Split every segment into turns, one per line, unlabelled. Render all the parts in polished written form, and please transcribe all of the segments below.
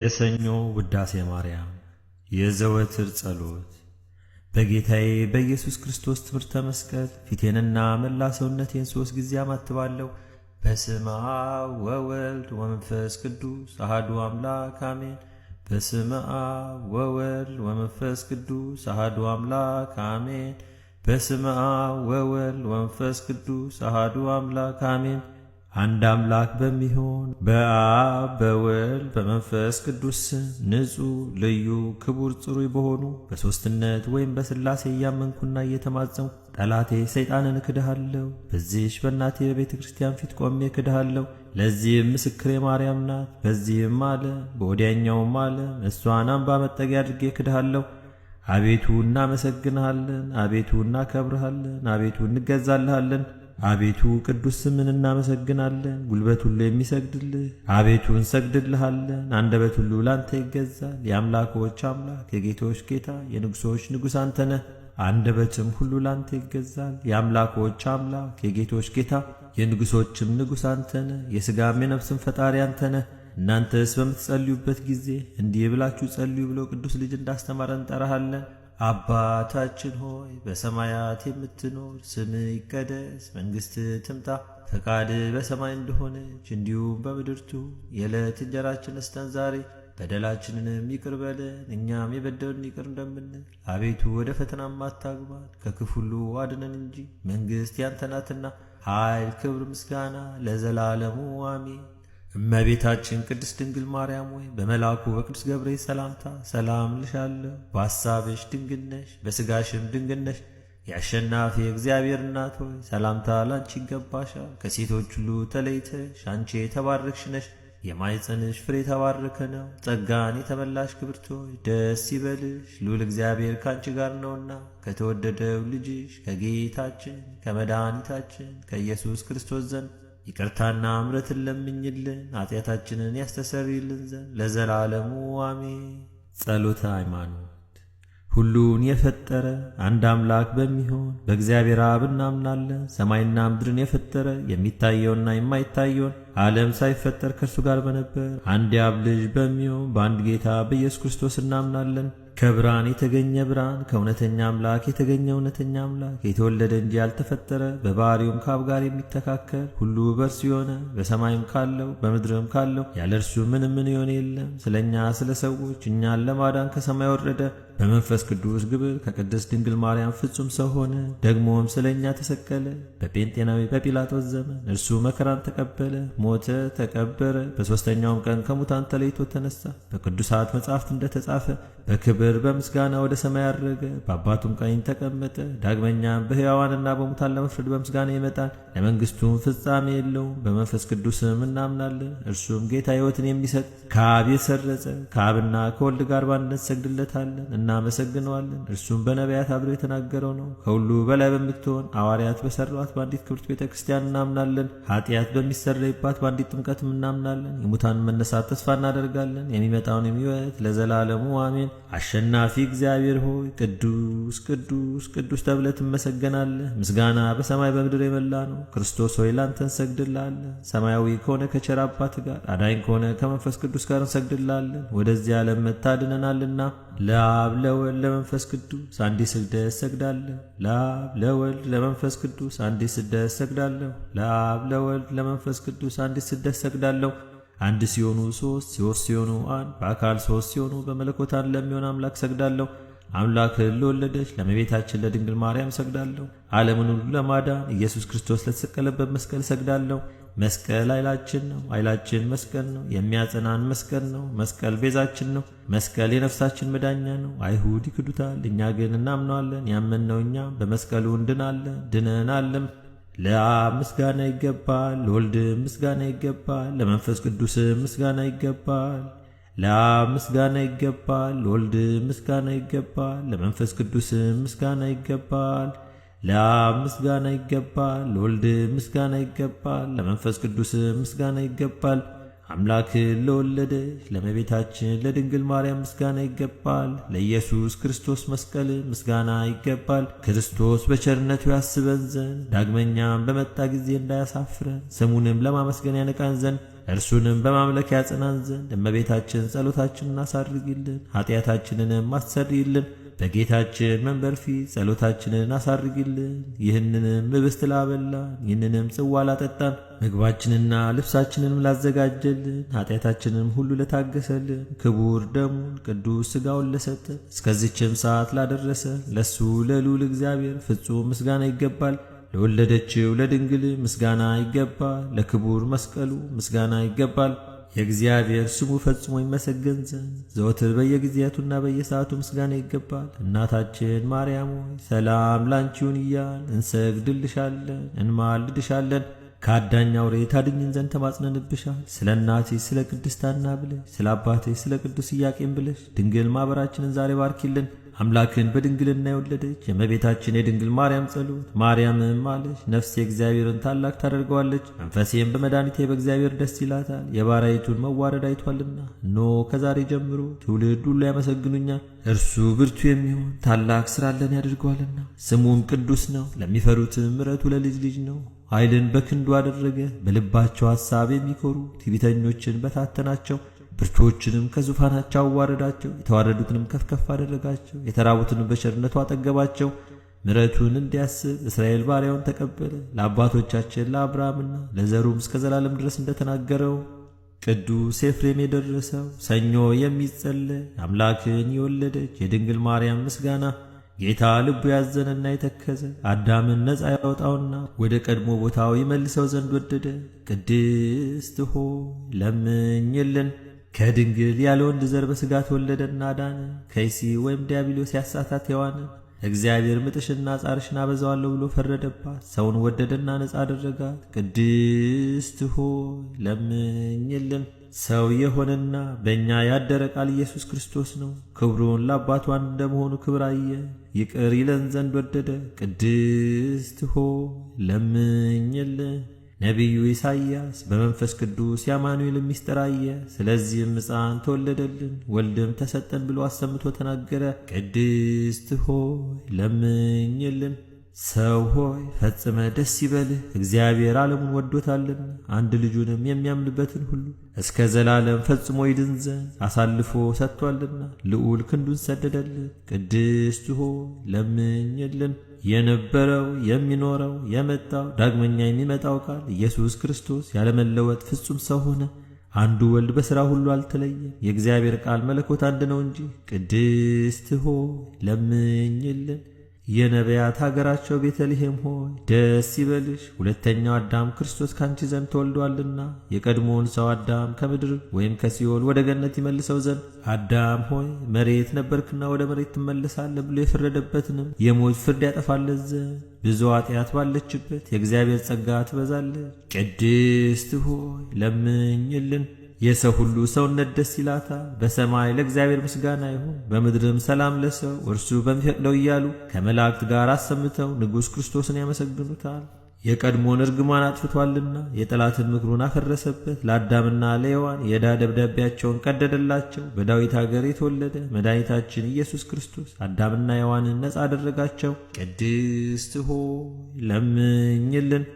የሰኞ ውዳሴ ማርያም የዘወትር ጸሎት። በጌታዬ በኢየሱስ ክርስቶስ ትምህርተ መስቀል ፊቴንና መላ ሰውነቴን 3 ጊዜ አማትባለሁ። በስመ አብ ወወልድ ወመንፈስ ቅዱስ አሐዱ አምላክ አሜን። በስመ አብ ወወልድ ወመንፈስ ቅዱስ አሐዱ አምላክ አሜን። በስመ አብ ወወልድ ወመንፈስ ቅዱስ አሐዱ አምላክ አሜን። አንድ አምላክ በሚሆን በአብ በወልድ በመንፈስ ቅዱስ ንጹሕ ልዩ ክቡር ጽሩይ በሆኑ በሦስትነት ወይም በሥላሴ እያመንኩና እየተማጸንኩ ጠላቴ ሰይጣንን እክድሃለሁ። በዚህች በእናቴ በቤተ ክርስቲያን ፊት ቆሜ እክድሃለሁ። ለዚህም ምስክሬ ማርያም ናት። በዚህም ዓለም በወዲያኛውም ዓለም እሷን አምባ መጠጊያ አድርጌ እክድሃለሁ። አቤቱ እናመሰግንሃለን፣ አቤቱ እናከብርሃለን፣ አቤቱ እንገዛልሃለን። አቤቱ ቅዱስ ስምን እናመሰግናለን። ጉልበት ሁሉ የሚሰግድልህ አቤቱ እንሰግድልሃለን። አንደበት ሁሉ ላንተ ይገዛል። የአምላኮች አምላክ የጌቶች ጌታ የንጉሶች ንጉሥ አንተ ነህ። አንደበትም ሁሉ ላንተ ይገዛል። የአምላኮች አምላክ የጌቶች ጌታ የንጉሶችም ንጉሥ አንተ ነህ። የሥጋም የነፍስም ፈጣሪ አንተ ነህ። እናንተስ በምትጸልዩበት ጊዜ እንዲህ ብላችሁ ጸልዩ ብሎ ቅዱስ ልጅ እንዳስተማረን እንጠራሃለን። አባታችን ሆይ በሰማያት የምትኖር፣ ስምህ ይቀደስ፣ መንግሥትህ ትምጣ፣ ፈቃድህ በሰማይ እንደሆነች እንዲሁም በምድር ትሁን። የዕለት እንጀራችንን ስጠን ዛሬ፣ በደላችንንም ይቅር በለን እኛም የበደሉንን ይቅር እንደምንል። አቤቱ ወደ ፈተናም አታግባን፣ ከክፉ ሁሉ አድነን እንጂ መንግሥት ያንተ ናትና፣ ኃይል፣ ክብር፣ ምስጋና ለዘላለሙ አሜን። እመቤታችን ቅድስት ድንግል ማርያም ሆይ በመልአኩ በቅዱስ ገብርኤል ሰላምታ ሰላም ልሻለሁ። በሐሳብሽ ድንግል ነሽ፣ በሥጋሽም ድንግል ነሽ። የአሸናፊ እግዚአብሔር እናት ሆይ ሰላምታ ላንቺ ይገባሻል። ከሴቶች ሁሉ ተለይተሽ አንቺ የተባረክሽ ነሽ። የማኅፀንሽ ፍሬ የተባረከ ነው። ጸጋን የተመላሽ ክብርት ሆይ ደስ ይበልሽ፣ ልዑል እግዚአብሔር ካንቺ ጋር ነውና ከተወደደው ልጅሽ ከጌታችን ከመድኃኒታችን ከኢየሱስ ክርስቶስ ዘንድ ይቅርታና እምረትን ለምኝልን ኃጢአታችንን ያስተሰርይልን ዘንድ ለዘላለሙ አሜን። ጸሎተ ሃይማኖት። ሁሉን የፈጠረ አንድ አምላክ በሚሆን በእግዚአብሔር አብ እናምናለን። ሰማይና ምድርን የፈጠረ የሚታየውና የማይታየውን ዓለም ሳይፈጠር ከእርሱ ጋር በነበር አንድ የአብ ልጅ በሚሆን በአንድ ጌታ በኢየሱስ ክርስቶስ እናምናለን። ከብርሃን የተገኘ ብርሃን፣ ከእውነተኛ አምላክ የተገኘ እውነተኛ አምላክ፣ የተወለደ እንጂ ያልተፈጠረ፣ በባሕሪውም ከአብ ጋር የሚተካከል፣ ሁሉ በእርሱ የሆነ፣ በሰማይም ካለው በምድርም ካለው ያለ እርሱ ምንም የሆነ የለም። ስለ እኛ ስለ ሰዎች እኛን ለማዳን ከሰማይ ወረደ። በመንፈስ ቅዱስ ግብር ከቅድስት ድንግል ማርያም ፍጹም ሰው ሆነ። ደግሞም ስለ እኛ ተሰቀለ። በጴንጤናዊ በጲላጦስ ዘመን እርሱ መከራን ተቀበለ፣ ሞተ፣ ተቀበረ። በሦስተኛውም ቀን ከሙታን ተለይቶ ተነሳ። በቅዱሳት መጻሕፍት እንደተጻፈ በክብር በምስጋና ወደ ሰማይ አረገ። በአባቱም ቀኝ ተቀመጠ። ዳግመኛም በሕያዋንና በሙታን ለመፍረድ በምስጋና ይመጣል። ለመንግሥቱም ፍጻሜ የለውም። በመንፈስ ቅዱስም እናምናለን። እርሱም ጌታ ሕይወትን የሚሰጥ ከአብ የሰረጸ ከአብና ከወልድ ጋር በአንድነት ሰግድለታለን እናመሰግነዋለን። እርሱም በነቢያት አብሮ የተናገረው ነው። ከሁሉ በላይ በምትሆን ሐዋርያት በሠሯት በአንዲት ክብርት ቤተ ክርስቲያን እናምናለን። ኃጢአት በሚሰረይባት በአንዲት ጥምቀትም እናምናለን። የሙታን መነሳት ተስፋ እናደርጋለን። የሚመጣውን ሕይወት ለዘላለሙ አሜን። አሸናፊ እግዚአብሔር ሆይ ቅዱስ ቅዱስ ቅዱስ ተብለህ ትመሰገናለህ። ምስጋና በሰማይ በምድር የመላ ነው። ክርስቶስ ሆይ ላንተ እንሰግድልሃለን። ሰማያዊ ከሆነ ከቸር አባት ጋር አዳኝ ከሆነ ከመንፈስ ቅዱስ ጋር እንሰግድልሃለን። ወደዚህ ዓለም መታድነናልና ለአብ ለወልድ ለመንፈስ ቅዱስ አንዲት ስግደት ሰግዳለሁ። ለአብ ለወልድ ለመንፈስ ቅዱስ አንዲት ስግደት ሰግዳለሁ። ለአብ ለወልድ ለመንፈስ ቅዱስ አንዲት ስግደት ሰግዳለሁ። አንድ ሲሆኑ ሦስት፣ ሦስት ሲሆኑ አንድ፣ በአካል ሦስት ሲሆኑ በመለኮት አንድ ለሚሆን አምላክ ሰግዳለሁ። አምላክን ለወለደች ለእመቤታችን ለድንግል ማርያም ሰግዳለሁ። ዓለምን ሁሉ ለማዳን ኢየሱስ ክርስቶስ ለተሰቀለበት መስቀል ሰግዳለሁ። መስቀል ኃይላችን ነው። ኃይላችን መስቀል ነው። የሚያጸናን መስቀል ነው። መስቀል ቤዛችን ነው። መስቀል የነፍሳችን መዳኛ ነው። አይሁድ ይክዱታል፣ እኛ ግን እናምነዋለን። ያመንነው እኛ በመስቀሉ እንድናለን ድነናልም። ለአብ ምስጋና ይገባል፣ ለወልድ ምስጋና ይገባል፣ ለመንፈስ ቅዱስ ምስጋና ይገባል። ለአብ ምስጋና ይገባል፣ ለወልድ ምስጋና ይገባል፣ ለመንፈስ ቅዱስ ምስጋና ይገባል። ለአብ ምስጋና ይገባል፣ ለወልድ ምስጋና ይገባል፣ ለመንፈስ ቅዱስ ምስጋና ይገባል። አምላክን ለወለደች ለእመቤታችን ለድንግል ማርያም ምስጋና ይገባል። ለኢየሱስ ክርስቶስ መስቀል ምስጋና ይገባል። ክርስቶስ በቸርነቱ ያስበን ዘንድ ዳግመኛም በመጣ ጊዜ እንዳያሳፍረን ስሙንም ለማመስገን ያነቃን ዘንድ እርሱንም በማምለክ ያጸናን ዘንድ እመቤታችን ጸሎታችንን አሳርጊልን፣ ኃጢአታችንንም አስተሰርይልን። በጌታችን መንበር ፊት ጸሎታችንን አሳርጊልን። ይህንንም ኅብስት ላበላን፣ ይህንንም ጽዋ ላጠጣን፣ ምግባችንና ልብሳችንንም ላዘጋጀልን፣ ኃጢአታችንንም ሁሉ ለታገሰልን፣ ክቡር ደሙን ቅዱስ ሥጋውን ለሰጠን፣ እስከዚችም ሰዓት ላደረሰን ለሱ ለልዑል እግዚአብሔር ፍጹም ምስጋና ይገባል። ለወለደችው ለድንግል ምስጋና ይገባል። ለክቡር መስቀሉ ምስጋና ይገባል። የእግዚአብሔር ስሙ ፈጽሞ ይመሰገን ዘንድ ዘወትር በየጊዜያቱና በየሰዓቱ ምስጋና ይገባል። እናታችን ማርያም ሆይ ሰላም ላንቺ ይሁን እያልን እንሰግድልሻለን፣ እንማልድሻለን። ከአዳኝ አውሬ ታድኝን ዘንድ ተማጽነንብሻል። ስለ እናትሽ ስለ ቅድስት ሐና ብለሽ፣ ስለ አባትሽ ስለ ቅዱስ ኢያቄም ብለሽ ድንግል ማኅበራችንን ዛሬ ባርኪልን። አምላክን በድንግልና የወለደች የእመቤታችን የድንግል ማርያም ጸሎት ማርያምም አለች ነፍሴ እግዚአብሔርን ታላቅ ታደርገዋለች፣ መንፈሴም በመድኃኒቴ በእግዚአብሔር ደስ ይላታል፣ የባሪያይቱን መዋረድ አይቷልና። እነሆ ከዛሬ ጀምሮ ትውልድ ሁሉ ያመሰግኑኛል። እርሱ ብርቱ የሚሆን ታላቅ ሥራን ያደርገዋልና፣ ስሙም ቅዱስ ነው። ለሚፈሩትም ምሕረቱ ለልጅ ልጅ ነው። ኃይልን በክንዱ አደረገ፣ በልባቸው ሐሳብ የሚኮሩ ትዕቢተኞችን በታተናቸው። ብርቱዎችንም ከዙፋናቸው አዋረዳቸው፣ የተዋረዱትንም ከፍ ከፍ አደረጋቸው። የተራቡትንም በቸርነቱ አጠገባቸው። ምሕረቱን እንዲያስብ እስራኤል ባሪያውን ተቀበለ፣ ለአባቶቻችን ለአብርሃምና ለዘሩም እስከ ዘላለም ድረስ እንደተናገረው። ቅዱስ ኤፍሬም የደረሰው ሰኞ የሚጸለይ አምላክን የወለደች የድንግል ማርያም ምስጋና። ጌታ ልቡ ያዘነና የተከዘ አዳምን ነፃ ያወጣውና ወደ ቀድሞ ቦታው ይመልሰው ዘንድ ወደደ። ቅድስት ሆይ ለምኝልን። ከድንግል ያለ ወንድ ዘር በሥጋ ተወለደና ዳነ። ከይሲ ወይም ዲያብሎስ ያሳታት ሔዋንን እግዚአብሔር ምጥሽና ጻርሽን አበዛዋለሁ ብሎ ፈረደባት። ሰውን ወደደና ነፃ አደረጋት። ቅድስት ሆይ ለምኝልን። ሰው የሆነና በእኛ ያደረ ቃል ኢየሱስ ክርስቶስ ነው። ክብሩን ለአባቱ አንድ እንደመሆኑ ክብር አየ፣ ይቅር ይለን ዘንድ ወደደ። ቅድስት ሆይ ለምኝልን። ነቢዩ ኢሳይያስ በመንፈስ ቅዱስ የአማኑኤልን ምስጢር አየ። ስለዚህም ሕፃን ተወለደልን ወልድም ተሰጠን ብሎ አሰምቶ ተናገረ። ቅድስት ሆይ ለምኝልን። ሰው ሆይ ፈጽመ ደስ ይበልህ፣ እግዚአብሔር ዓለሙን ወዶታልና አንድ ልጁንም የሚያምንበትን ሁሉ እስከ ዘላለም ፈጽሞ ይድን ዘንድ አሳልፎ ሰጥቷልና ልዑል ክንዱን ሰደደልን። ቅድስት ሆይ ለምኝልን። የነበረው የሚኖረው የመጣው ዳግመኛ የሚመጣው ቃል ኢየሱስ ክርስቶስ ያለመለወጥ ፍጹም ሰው ሆነ። አንዱ ወልድ በሥራ ሁሉ አልተለየም። የእግዚአብሔር ቃል መለኮት አንድ ነው እንጂ። ቅድስት ሆይ ለምኝልን። የነቢያት ሀገራቸው ቤተልሔም ሆይ ደስ ይበልሽ፣ ሁለተኛው አዳም ክርስቶስ ካንቺ ዘንድ ተወልዷልና የቀድሞውን ሰው አዳም ከምድር ወይም ከሲኦል ወደ ገነት ይመልሰው ዘንድ አዳም ሆይ መሬት ነበርክና ወደ መሬት ትመለሳለህ ብሎ የፈረደበትንም የሞት ፍርድ ያጠፋለት ዘንድ ብዙ ኃጢአት ባለችበት የእግዚአብሔር ጸጋ ትበዛለች። ቅድስት ሆይ ለምኝልን። የሰው ሁሉ ሰውነት ደስ ይላታል። በሰማይ ለእግዚአብሔር ምስጋና ይሁን፣ በምድርም ሰላም ለሰው እርሱ በሚፈቅደው እያሉ ከመላእክት ጋር አሰምተው ንጉሥ ክርስቶስን ያመሰግኑታል። የቀድሞውን እርግማን አጥፍቷልና የጠላትን ምክሩን አፈረሰበት። ለአዳምና ለሔዋን የዕዳ ደብዳቤያቸውን ቀደደላቸው። በዳዊት አገር የተወለደ መድኃኒታችን ኢየሱስ ክርስቶስ አዳምና ሔዋንን ነፃ አደረጋቸው። ቅድስት ሆይ ለምኝልን።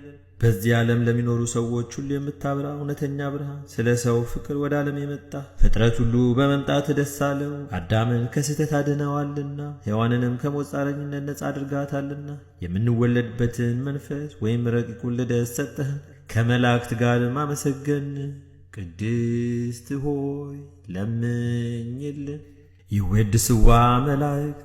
በዚህ ዓለም ለሚኖሩ ሰዎች ሁሉ የምታበራ እውነተኛ ብርሃን፣ ስለ ሰው ፍቅር ወደ ዓለም የመጣ ፍጥረት ሁሉ በመምጣት ደስ አለው። አዳምን ከስህተት አድነዋልና ሔዋንንም ከሞት ጻረኝነት ነፃ አድርጋታልና የምንወለድበትን መንፈስ ወይም ረቂቁን ልደት ሰጠህን። ከመላእክት ጋርም አመሰገን። ቅድስት ሆይ ለምኝልን። ይወድስዋ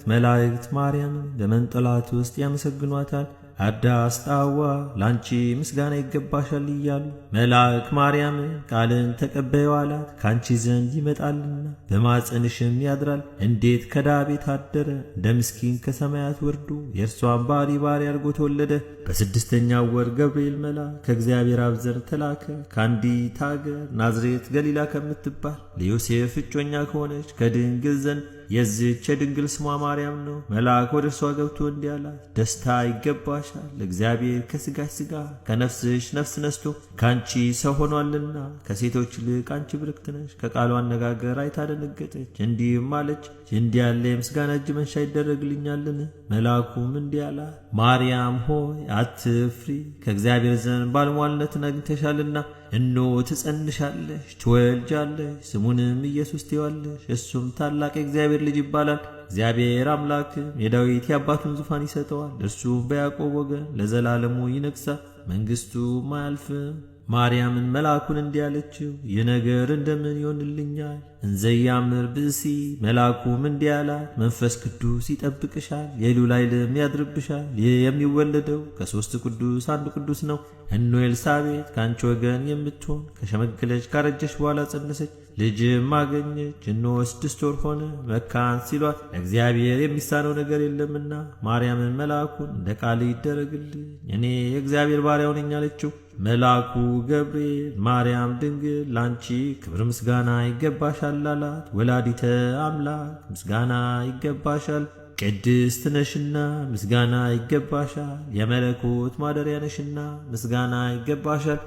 መላእክት ማርያምን በመንጠላት ውስጥ ያመሰግኗታል። አዳስ ጣዋ ላንቺ ምስጋና ይገባሻል እያሉ መልአክ ማርያም ቃልን ተቀበዩ አላት። ካንቺ ዘንድ ይመጣልና በማጸንሽም ያድራል። እንዴት ከዳቤት አደረ እንደ ምስኪን ከሰማያት ወርዶ የእርሷን ባሪ አድርጎ ተወለደ። በስድስተኛው ወር ገብርኤል መልአክ ከእግዚአብሔር አብ ዘንድ ተላከ። ከአንዲት አገር ናዝሬት ገሊላ ከምትባል ለዮሴፍ እጮኛ ከሆነች ከድንግል ዘንድ የዚህች የድንግል ስሟ ማርያም ነው። መልአክ ወደ እርሷ ገብቶ እንዲህ አላት፣ ደስታ ይገባሻል፣ እግዚአብሔር ከሥጋሽ ሥጋ ከነፍስሽ ነፍስ ነስቶ ካንቺ ሰው ሆኗልና ከሴቶች ይልቅ አንቺ ብርክት ነሽ። ከቃሉ አነጋገር አይታ ደነገጠች፣ እንዲህም አለች፣ እንዲህ ያለ የምስጋና እጅ መንሻ ይደረግልኛልን? መልአኩም እንዲህ አላት፣ ማርያም ሆይ አትፍሪ፣ ከእግዚአብሔር ዘንድ ባለሟልነትን አግኝተሻልና እነሆ ትጸንሻለሽ፣ ትወልጃለሽ፣ ስሙንም ኢየሱስ ትዪዋለሽ። እሱም ታላቅ የእግዚአብሔር ልጅ ይባላል። እግዚአብሔር አምላክም የዳዊት የአባቱን ዙፋን ይሰጠዋል። እርሱም በያዕቆብ ወገን ለዘላለሙ ይነግሣል፣ መንግሥቱም አያልፍም። ማርያምን መልአኩን እንዲህ አለችው፣ ይህ ነገር እንደምን ይሆንልኛል? እንዘ ያምር ብእሲ። መልአኩም እንዲህ አላት፣ መንፈስ ቅዱስ ይጠብቅሻል፣ የልዑል ኃይልም ያድርብሻል። ይህ የሚወለደው ከሦስት ቅዱስ አንዱ ቅዱስ ነው። እነሆ ኤልሳቤጥ ከአንቺ ወገን የምትሆን ከሸመገለች ካረጀች በኋላ ጸነሰች፣ ልጅም አገኘች። እነሆ 6 ወር ሆነ፣ መካን ሲሏት ለእግዚአብሔር የሚሳነው ነገር የለምና። ማርያምን መልአኩን እንደ ቃል ይደረግልኝ፣ እኔ የእግዚአብሔር ባሪያው ነኝ አለችው። መልአኩ ገብርኤል ማርያም ድንግል ላንቺ ክብር ምስጋና ይገባሻል አላት። ወላዲተ አምላክ ምስጋና ይገባሻል፣ ቅድስት ነሽና ምስጋና ይገባሻል። የመለኮት ማደሪያ ነሽና ምስጋና ይገባሻል።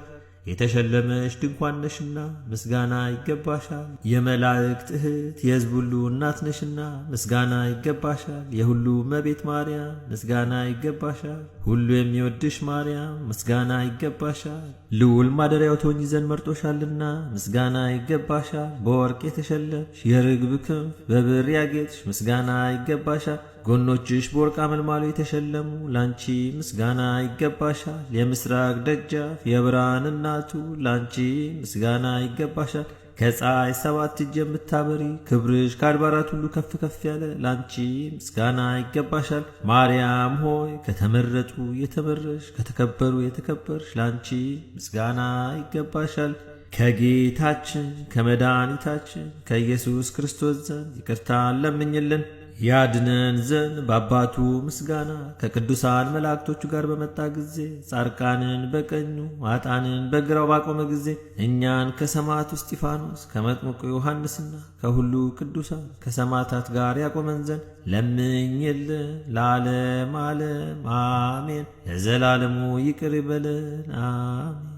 የተሸለመሽ ድንኳን ነሽና ምስጋና ይገባሻል። የመላእክት እህት የሕዝብ ሁሉ እናት ነሽና ምስጋና ይገባሻል። የሁሉ እመቤት ማርያም ምስጋና ይገባሻል። ሁሉ የሚወድሽ ማርያም ምስጋና ይገባሻል። ልዑል ማደሪያው ትሆኚ ዘንድ መርጦሻልና ምስጋና ይገባሻል። በወርቅ የተሸለምሽ የርግብ ክንፍ በብር ያጌጥሽ ምስጋና ይገባሻል። ጎኖችሽ በወርቅ አመልማሎ የተሸለሙ ላንቺ ምስጋና ይገባሻል። የምስራቅ ደጃፍ የብርሃን እናቱ ላንቺ ምስጋና ይገባሻል። ከፀሐይ 7 እጅ የምታበሪ ክብርሽ ከአድባራት ሁሉ ከፍ ከፍ ያለ ላንቺ ምስጋና ይገባሻል። ማርያም ሆይ ከተመረጡ የተመረሽ ከተከበሩ የተከበርሽ ላንቺ ምስጋና ይገባሻል። ከጌታችን ከመድኃኒታችን ከኢየሱስ ክርስቶስ ዘንድ ይቅርታን ለምኝልን ያድነን ዘንድ በአባቱ ምስጋና ከቅዱሳን መላእክቶቹ ጋር በመጣ ጊዜ ጻድቃንን በቀኙ ኃጥአንን በግራው ባቆመ ጊዜ እኛን ከሰማዕቱ እስጢፋኖስ ከመጥምቁ ዮሐንስና ከሁሉ ቅዱሳን ከሰማዕታት ጋር ያቆመን ዘንድ ለምኝልን። ለዓለም ዓለም አሜን። ለዘላለሙ ይቅር ይበለን አሜን።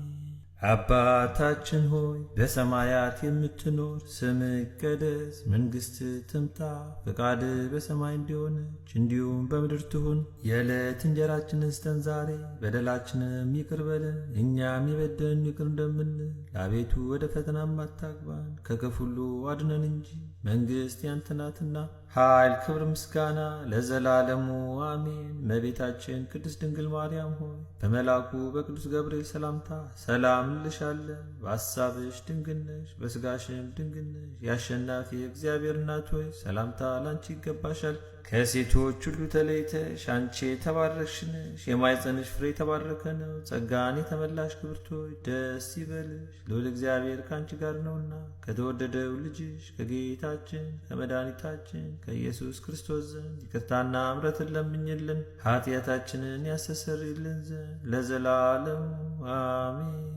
አባታችን ሆይ በሰማያት የምትኖር፣ ስምህ ይቀደስ፣ መንግሥትህ ትምጣ፣ ፈቃድህ በሰማይ እንደሆነች እንዲሁም በምድር ትሁን። የዕለት እንጀራችንን ስጠን ዛሬ፣ በደላችንም ይቅር በለን እኛም የበደሉንን ይቅር እንደምንል። አቤቱ ወደ ፈተናም አታግባን፣ ከክፉ ሁሉ አድነን እንጂ መንግሥት ያንተ ናትና ኃይል፣ ክብር፣ ምስጋና ለዘላለሙ አሜን። እመቤታችን ቅድስት ድንግል ማርያም ሆይ በመልአኩ በቅዱስ ገብርኤል ሰላምታ ሰላም እንልሻለን። በሐሳብሽ ድንግል ነሽ፣ በሥጋሽም ድንግል ነሽ። የአሸናፊ እግዚአብሔር እናት ሆይ ሰላምታ ላንቺ ይገባሻል። ከሴቶች ሁሉ ተለይተሽ አንቺ የተባረክሽ ነሽ፣ የማኅፀንሽ ፍሬ የተባረከ ነው። ጸጋን የተመላሽ ክብርት ሆይ ደስ ይበልሽ፣ ልዑል እግዚአብሔር ከአንቺ ጋር ነውና ከተወደደው ልጅሽ ከጌታችን ከመድኃኒታችን ከኢየሱስ ክርስቶስ ዘንድ ይቅርታና ምሕረትን ለምኝልን ኃጢአታችንን ያስተሰርይልን ዘንድ ለዘላለሙ አሜን።